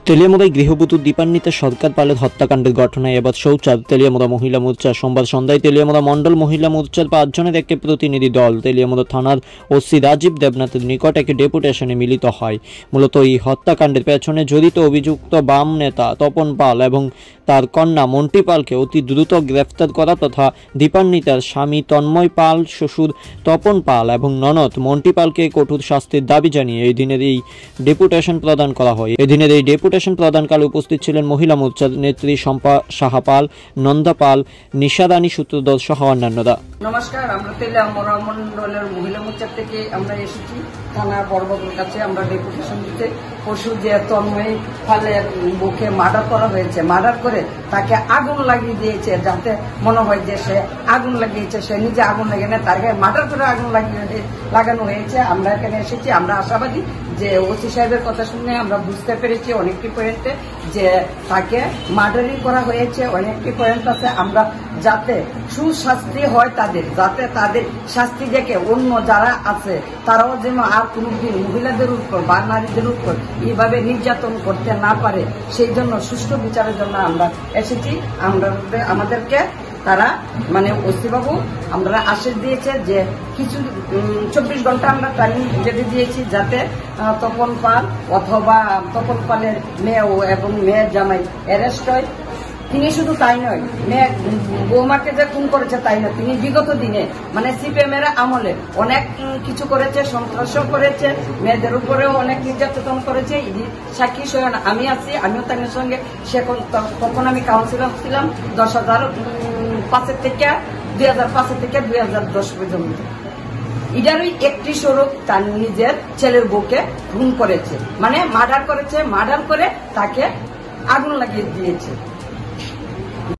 তেলিয়ামুড়ায় গৃহবধূ দীপান্বিতা সরকার পালের হত্যাকাণ্ডের ঘটনায় এবার সোচ্চার তেলিয়ামুড়া মহিলা মোর্চা। সোমবার সন্ধ্যায় তেলিয়ামুড়া মণ্ডল মহিলা মোর্চার 5 জনের একটি প্রতিনিধি দল তেলিয়ামুড়া থানার ওসি রাজীব দেবনাথের নিকট একটি ডেপুটেশনে মিলিত হয়। মূলত এই হত্যাকাণ্ডের পেছনে জড়িত অভিযুক্ত বাম নেতা তপন পাল এবং তার কন্যা মন্টি পালকে অতি দ্রুত গ্রেফতার করা তথা দীপান্বিতার স্বামী তন্ময় পাল, শ্বশুর তপন পাল এবং ননদ মন্টি পালকে কঠোর শাস্তির দাবি জানিয়ে এই দিনের এই ডেপুটেশন প্রদান করা হয়। এদিনের এই ডেপুটেশন প্রদানকালে উপস্থিত ছিলেন মহিলা মোর্চার নেত্রী শম্পা সাহা পাল, নন্দা পাল, নিশারানী সূত্রধর সহ অন্যান্যরা। নমস্কার, আমরা তেলিয়ামুড়া মণ্ডলের মহিলা মোর্চা থেকে আমরা এসেছি থানা বড়বাবুর কাছে। আমরা ডেপুটেশন দিতে পরশু যে তন্ময় পালের বুকে মার্ডার করা হয়েছে, মার্ডার করে তাকে আগুন লাগিয়ে দিয়েছে, যাতে মনে হয় যে সে আগুন লাগিয়েছে, সে নিজে আগুন লাগিয়ে না, তার গায়ে মার্ডার করে আগুন লাগানো হয়েছে। আমরা এখানে এসেছি, আমরা আশাবাদী যে ওসি সাহেবের কথা শুনে আমরা বুঝতে পেরেছি অনেকটি পয়েন্টে যে তাকে মার্ডারিং করা হয়েছে। অনেকটি পয়েন্ট আছে, আমরা যাতে সুশাস্তি হয় তাদের, যাতে তাদের শাস্তি দেখে অন্য যারা আছে তারাও যেন আর কোনোদিন মহিলাদের উপর বা নারীদের উপর এইভাবে নির্যাতন করতে না পারে, সেই জন্য সুষ্ঠু বিচারের জন্য আমরা এসেছি। আমাদেরকে তারা মানে ওসি বাবু আমরা আশ্বাস দিয়েছে যে কিছু 24 ঘন্টা আমরা টাইম যেতে দিয়েছি, যাতে তপন পাল অথবা তপন পালের মেয়ে এবং মেয়ের জামাই অ্যারেস্ট হয়। তিনি শুধু তাই নয়, মেয়ে বৌমাকে যে খুন করেছে তাই নয়, তিনি বিগত দিনে মানে সিপিএম এর আমলে অনেক কিছু করেছে, সন্ত্রাসও করেছে, মেয়েদের উপরেও অনেক নির্যাতন করেছে। সাক্ষী স্বয়ং আমি আছি, আমিও তাদের সঙ্গে তখন আমি কাউন্সিলর ছিলাম 2005 থেকে 2010 পর্যন্ত। এটারই একটি স্বরূপ তার নিজের ছেলের বউকে খুন করেছে, মানে মার্ডার করেছে, মার্ডার করে তাকে আগুন লাগিয়ে দিয়েছে।